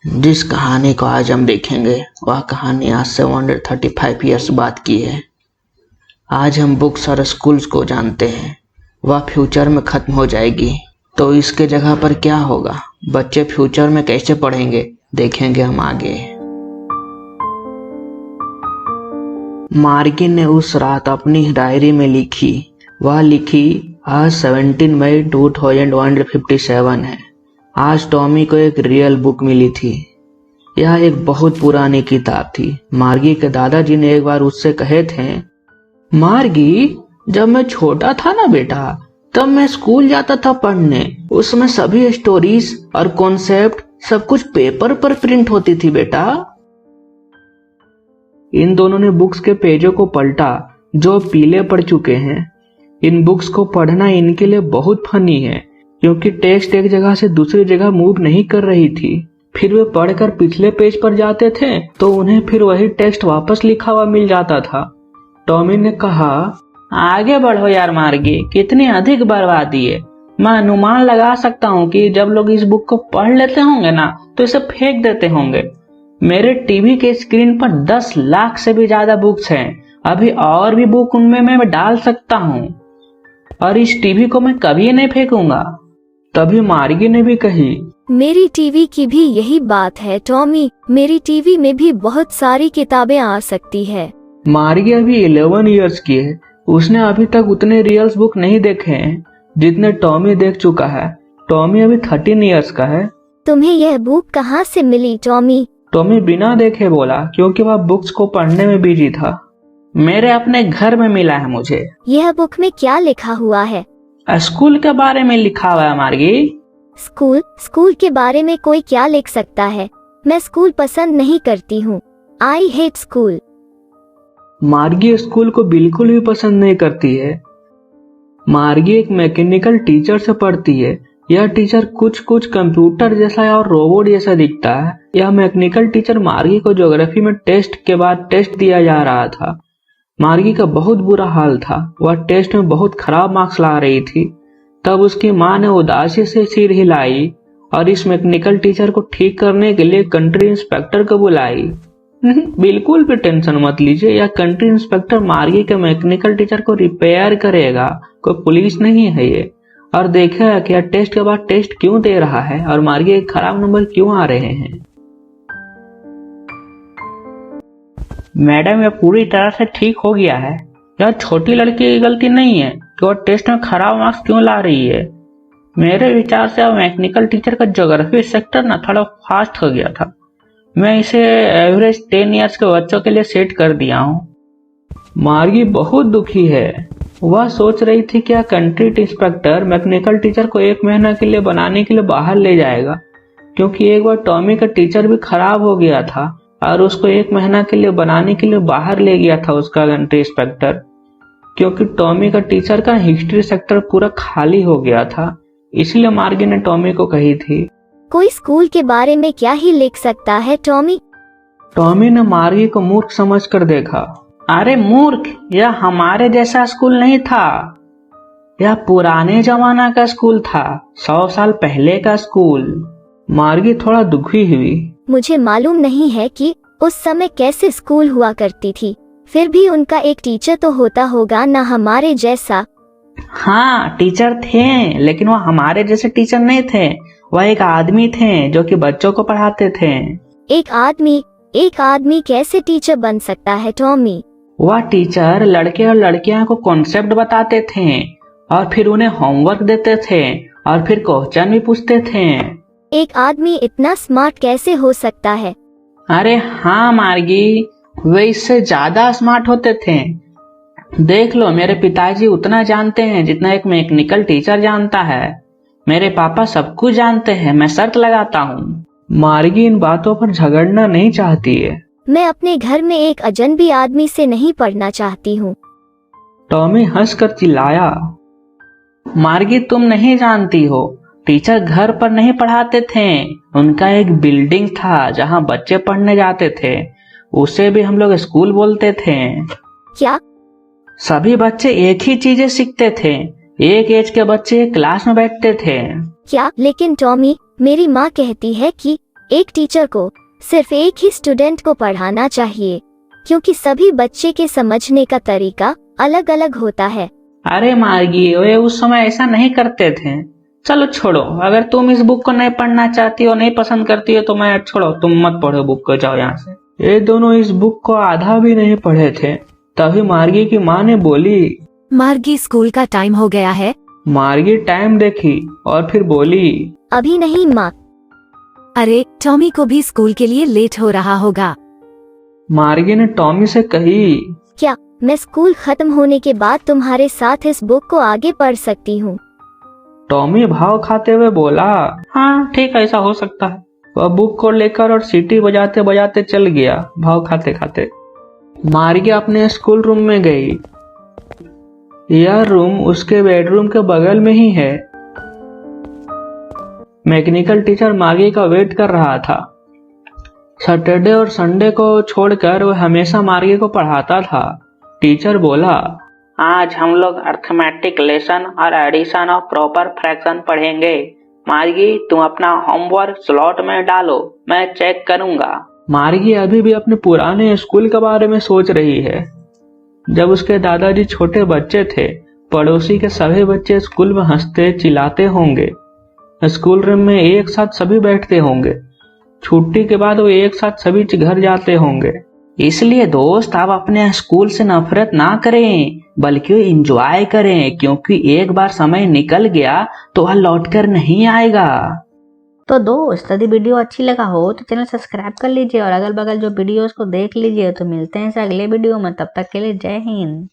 जिस कहानी को आज हम देखेंगे वह कहानी आज से 135 ईयर्स बाद की है। आज हम बुक्स और स्कूल्स को जानते हैं, वह फ्यूचर में ख़त्म हो जाएगी, तो इसके जगह पर क्या होगा, बच्चे फ्यूचर में कैसे पढ़ेंगे, देखेंगे हम आगे। मार्गी ने उस रात अपनी डायरी में लिखी, वह लिखी आज 17 मई 2157 है। आज टॉमी को एक रियल बुक मिली थी। यह एक बहुत पुरानी किताब थी। मार्गी के दादाजी ने एक बार उससे कहे थे, मार्गी, जब मैं छोटा था ना बेटा, तब मैं स्कूल जाता था पढ़ने। उसमें सभी स्टोरीज और कॉन्सेप्ट सब कुछ पेपर पर प्रिंट होती थी बेटा। इन दोनों ने बुक्स के पेजों को पलटा जो पीले पड़ चुके हैं। इन बुक्स को पढ़ना इनके लिए बहुत फनी है, क्योंकि टेक्स्ट एक जगह से दूसरी जगह मूव नहीं कर रही थी। फिर वे पढ़कर पिछले पेज पर जाते थे तो उन्हें फिर वही टेक्स्ट वापस लिखा हुआ मिल जाता था। टॉमी ने कहा, आगे बढ़ो यार मार्गी, कितनी अधिक बर्बादी है। मैं अनुमान लगा सकता हूँ कि जब लोग इस बुक को पढ़ लेते होंगे ना तो इसे फेंक देते होंगे। मेरे टीवी के स्क्रीन पर 10 लाख से भी ज्यादा बुक्स हैं। अभी और भी बुक उनमें मैं डाल सकता हूँ और इस टीवी को मैं कभी नहीं फेंकूंगा। तभी मार्गी ने भी कही, मेरी टीवी की भी यही बात है टॉमी, मेरी टीवी में भी बहुत सारी किताबें आ सकती है। मार्गी अभी 11 इयर्स की है। उसने अभी तक उतने रियल्स बुक नहीं देखे हैं जितने टॉमी देख चुका है। टॉमी अभी 13 इयर्स का है। तुम्हें यह बुक कहाँ से मिली टॉमी? टॉमी बिना देखे बोला, क्योंकि वह बुक्स को पढ़ने में बिजी था। मेरे अपने घर में मिला है मुझे। यह बुक में क्या लिखा हुआ है? स्कूल के बारे में लिखा हुआ है मार्गी। स्कूल के बारे में कोई क्या लिख सकता है? मैं स्कूल पसंद नहीं करती हूँ। I hate school. मार्गी स्कूल को बिल्कुल भी पसंद नहीं करती है। मार्गी एक मैकेनिकल टीचर से पढ़ती है। यह टीचर कुछ कंप्यूटर जैसा और रोबोट जैसा दिखता है। यह मैकेनिकल टीचर मार्गी को ज्योग्राफी में टेस्ट के बाद टेस्ट दिया जा रहा था। मार्गी का बहुत बुरा हाल था। वह टेस्ट में बहुत खराब मार्क्स ला रही थी। तब उसकी माँ ने उदासी से सिर हिलाई और इस मैकेनिकल टीचर को ठीक करने के लिए कंट्री इंस्पेक्टर को बुलाई। बिल्कुल भी टेंशन मत लीजिए, यह कंट्री इंस्पेक्टर मार्गी के मैकेनिकल टीचर को रिपेयर करेगा, कोई पुलिस नहीं है ये। और देखेगा कि यह टेस्ट के बाद टेस्ट क्यों दे रहा है और मार्गी के खराब नंबर क्यों आ रहे हैं। मैडम, यह पूरी तरह से ठीक हो गया है। यह छोटी लड़की की गलती नहीं है कि वह टेस्ट में खराब मार्क्स क्यों ला रही है। मेरे विचार से अब मैकेनिकल टीचर का ज्योग्राफी सेक्टर ना थोड़ा फास्ट हो गया था। मैं इसे एवरेज 10 इयर्स के बच्चों के लिए सेट कर दिया हूँ। मार्गी बहुत दुखी है। वह सोच रही थी कि कंट्री इंस्पेक्टर मैकेनिकल टीचर को 1 महीना के लिए बनाने के लिए बाहर ले जाएगा, क्योंकि एक बार टॉमी का टीचर भी खराब हो गया था और उसको 1 महीना के लिए बनाने के लिए बाहर ले गया था उसका कंट्री इंस्पेक्टर, क्योंकि टॉमी का टीचर का हिस्ट्री सेक्टर पूरा खाली हो गया था। इसलिए मार्गी ने टॉमी को कही थी, कोई स्कूल के बारे में क्या ही लिख सकता है टॉमी? टॉमी ने मार्गी को मूर्ख समझकर देखा। अरे मूर्ख, यह हमारे जैसा स्कूल नहीं था। यह पुराने जमाना का स्कूल था, 100 साल पहले का स्कूल। मार्गी थोड़ा दुखी हुई। मुझे मालूम नहीं है कि उस समय कैसे स्कूल हुआ करती थी। फिर भी उनका एक टीचर तो होता होगा ना, हमारे जैसा। हाँ, टीचर थे, लेकिन वो हमारे जैसे टीचर नहीं थे। वह एक आदमी थे जो कि बच्चों को पढ़ाते थे। एक आदमी कैसे टीचर बन सकता है टॉमी? वह टीचर लड़के और लड़कियां को कॉन्सेप्ट बताते थे और फिर उन्हें होमवर्क देते थे और फिर क्वेश्चन भी पूछते थे। एक आदमी इतना स्मार्ट कैसे हो सकता है? अरे हाँ मार्गी, वे इससे ज्यादा स्मार्ट होते थे। देख लो, मेरे पिताजी उतना जानते हैं जितना एक मैकेनिकल टीचर जानता है। मेरे पापा सब कुछ जानते हैं, मैं शर्त लगाता हूँ। मार्गी इन बातों पर झगड़ना नहीं चाहती है। मैं अपने घर में एक अजनबी आदमी से नहीं पढ़ना चाहती हूँ। टॉमी हंसकर चिल्लाया, मार्गी, तुम नहीं जानती हो, टीचर घर पर नहीं पढ़ाते थे। उनका एक बिल्डिंग था जहाँ बच्चे पढ़ने जाते थे। उसे भी हम लोग स्कूल बोलते थे। क्या? सभी बच्चे एक ही चीजें सीखते थे। एक एज के बच्चे क्लास में बैठते थे। क्या? लेकिन टॉमी, मेरी माँ कहती है कि एक टीचर को सिर्फ एक ही स्टूडेंट को पढ़ाना चाहिए, क्योंकि सभी बच्चे के समझने का तरीका अलग अलग होता है। अरे मार्गी, वे उस समय ऐसा नहीं करते थे। चलो छोड़ो, अगर तुम इस बुक को नहीं पढ़ना चाहती हो, नहीं पसंद करती हो तो मैं छोड़ो, तुम मत पढ़ो बुक को, जाओ यहाँ से। ये दोनों इस बुक को आधा भी नहीं पढ़े थे, तभी मार्गी की माँ ने बोली, मार्गी स्कूल का टाइम हो गया है। मार्गी टाइम देखी और फिर बोली, अभी नहीं माँ। अरे टॉमी को भी स्कूल के लिए लेट हो रहा होगा। मार्गी ने टॉमी से कही, क्या मैं स्कूल खत्म होने के बाद तुम्हारे साथ इस बुक को आगे पढ़ सकती हूँ? टॉमी भाव खाते हुए बोला, हाँ ठीक है, ऐसा हो सकता है। वह बुक को लेकर और सीटी बजाते बजाते चल गया, भाव खाते खाते। मार्गी अपने स्कूल रूम में गई। यह रूम उसके बेडरूम के बगल में ही है। मैकेनिकल टीचर मार्गी का वेट कर रहा था। सैटरडे और संडे को छोड़कर वह हमेशा मार्गी को पढ़ाता था। टीचर बोला, आज हम लोग अर्थमेटिक लेसन और एडिशन ऑफ प्रॉपर फ्रैक्शन पढ़ेंगे। मार्गी, तुम अपना होमवर्क स्लॉट में डालो, मैं चेक करूंगा। मार्गी अभी भी अपने पुराने स्कूल के बारे में सोच रही है। जब उसके दादाजी छोटे बच्चे थे, पड़ोसी के सभी बच्चे स्कूल में हंसते चिल्लाते होंगे। स्कूल रूम में एक साथ सभी बैठते होंगे। छुट्टी के बाद वो एक साथ सभी घर जाते होंगे। इसलिए दोस्त, आप अपने स्कूल से नफरत ना करें, बल्कि एंजॉय करें, क्योंकि एक बार समय निकल गया तो वह लौटकर नहीं आएगा। तो दोस्त, यदि वीडियो अच्छी लगा हो तो चैनल सब्सक्राइब कर लीजिए और अगल बगल जो वीडियोस को देख लीजिए। तो मिलते हैं अगले वीडियो में, तब तक के लिए जय हिंद।